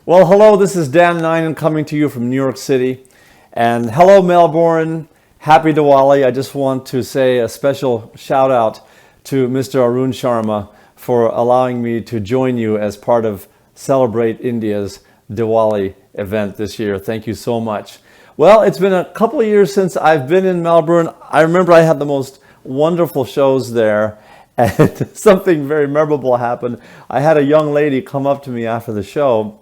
Well, hello, this is Dan NAINAN coming to you from New York City. And hello, Melbourne. Happy Diwali. I just want to say a special shout out to Mr. Arun Sharma for allowing me to join you as part of Celebrate India's Diwali event this year. Thank you so much. Well, it's been a couple of years since I've been in Melbourne. I remember I had the most wonderful shows there, and something very memorable happened. I had a young lady come up to me after the show,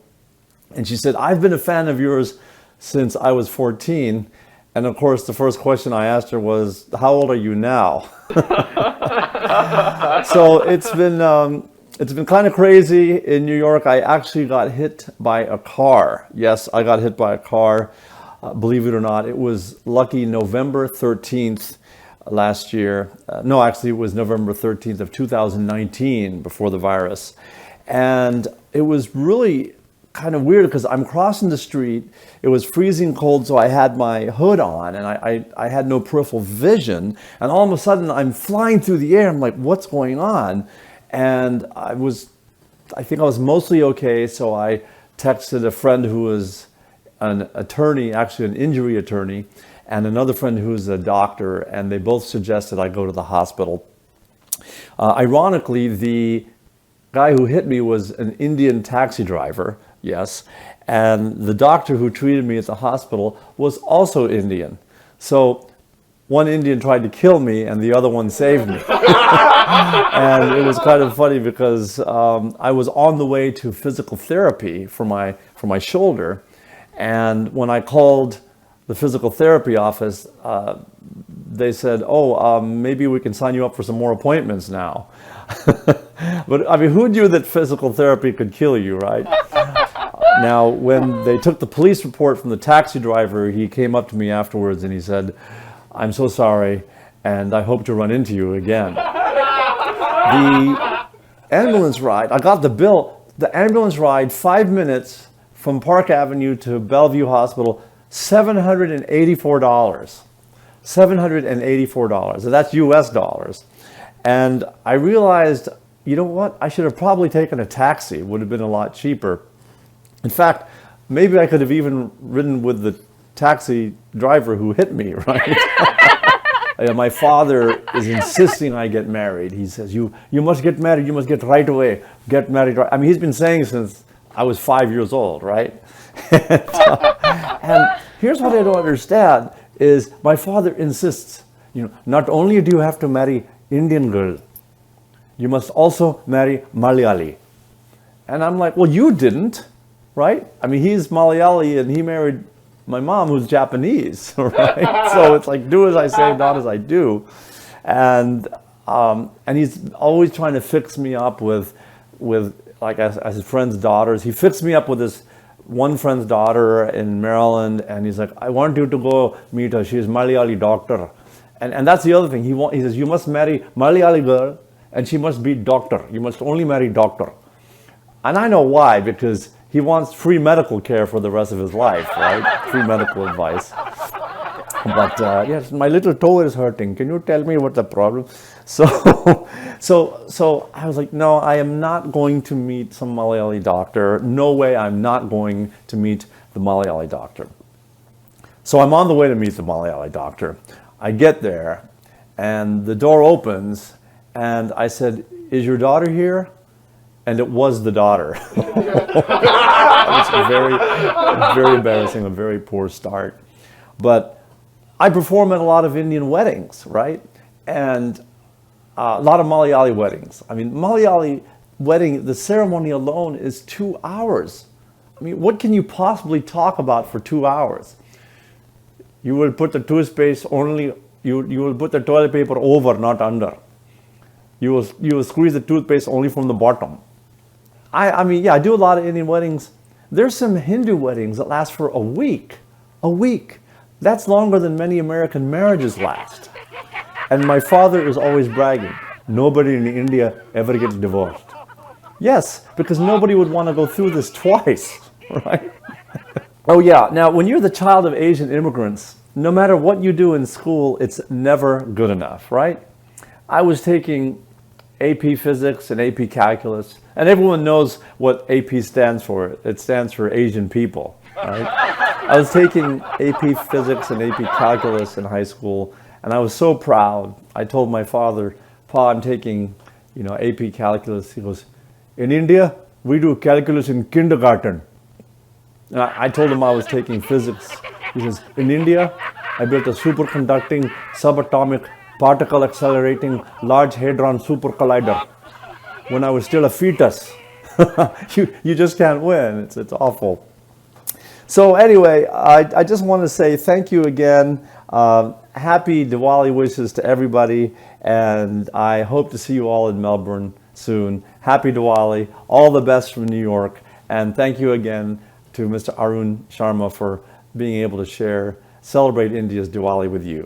and she said, "I've been a fan of yours since I was 14. And of course, the first question I asked her was, "How old are you now?" So it's been kind of crazy in New York. I actually got hit by a car. Yes, I got hit by a car. Believe it or not, it was lucky November 13th last year. No, actually, it was November 13th of 2019, before the virus. And it was really kind of weird because I'm crossing the street. It was freezing cold, so I had my hood on, and I had no peripheral vision. And all of a sudden, I'm flying through the air. I'm like, what's going on? And I think I was mostly okay, so I texted a friend who was an attorney, actually an injury attorney, and another friend who's a doctor, and they both suggested I go to the hospital. Ironically, the guy who hit me was an Indian taxi driver, yes, and the doctor who treated me at the hospital was also Indian. So one Indian tried to kill me and the other one saved me. And it was kind of funny because I was on the way to physical therapy for my shoulder, and when I called the physical therapy office, they said, maybe we can sign you up for some more appointments now. But I mean, who knew that physical therapy could kill you, right? Now, when they took the police report from the taxi driver, he came up to me afterwards and he said, "I'm so sorry, and I hope to run into you again." The ambulance ride, I got the bill, the ambulance ride, 5 minutes from Park Avenue to Bellevue Hospital, $784. $784, and that's US dollars. And I realized, you know what? I should have probably taken a taxi. It would have been a lot cheaper. In fact, maybe I could have even ridden with the taxi driver who hit me, right? My father is insisting I get married. He says, you must get married. You must get right away. Get married. Right. I mean, he's been saying since I was 5 years old, right? And here's what I don't understand is my father insists, not only do you have to marry Indian girl, you must also marry Malayali. And I'm like, well, you didn't, right? I mean, he's Malayali and he married my mom who's Japanese, right? So it's like, do as I say, not as I do. And he's always trying to fix me up with like as his friends' daughters. He fixed me up with this one friend's daughter in Maryland, and he's like, "I want you to go meet her. She's Malayali doctor." And that's the other thing. He says, "You must marry Malayali girl, and she must be doctor. You must only marry doctor." And I know why, because he wants free medical care for the rest of his life, right? Free medical advice. But yes, my little toe is hurting. Can you tell me what's the problem? So I was like, no, I am not going to meet some Malayali doctor. No way, I'm not going to meet the Malayali doctor. So I'm on the way to meet the Malayali doctor. I get there, and the door opens, and I said, "Is your daughter here?" And it was the daughter. It's very, very embarrassing, a very poor start. But I perform at a lot of Indian weddings, right? And a lot of Malayali weddings. I mean, Malayali wedding, the ceremony alone is 2 hours. I mean, what can you possibly talk about for 2 hours? You will put the toothpaste only, you will put the toilet paper over, not under. You will squeeze the toothpaste only from the bottom. I mean, yeah, I do a lot of Indian weddings. There's some Hindu weddings that last for a week. A week. That's longer than many American marriages last. And my father is always bragging, nobody in India ever gets divorced. Yes, because nobody would want to go through this twice, right? Oh yeah, now when you're the child of Asian immigrants, no matter what you do in school, it's never good enough, right? I was taking AP Physics and AP Calculus, and everyone knows what AP stands for. It stands for Asian people, right? I was taking AP Physics and AP Calculus in high school, and I was so proud. I told my father, "Pa, I'm taking, AP Calculus." He goes, "In India, we do calculus in kindergarten." And I told him I was taking physics. He says, "In India, I built a superconducting, subatomic, particle accelerating, large hadron super collider when I was still a fetus." You just can't win. It's awful. So anyway, I just want to say thank you again. Happy Diwali wishes to everybody, and I hope to see you all in Melbourne soon. Happy Diwali. All the best from New York, and thank you again to Mr. Arun Sharma for being able to celebrate India's Diwali with you.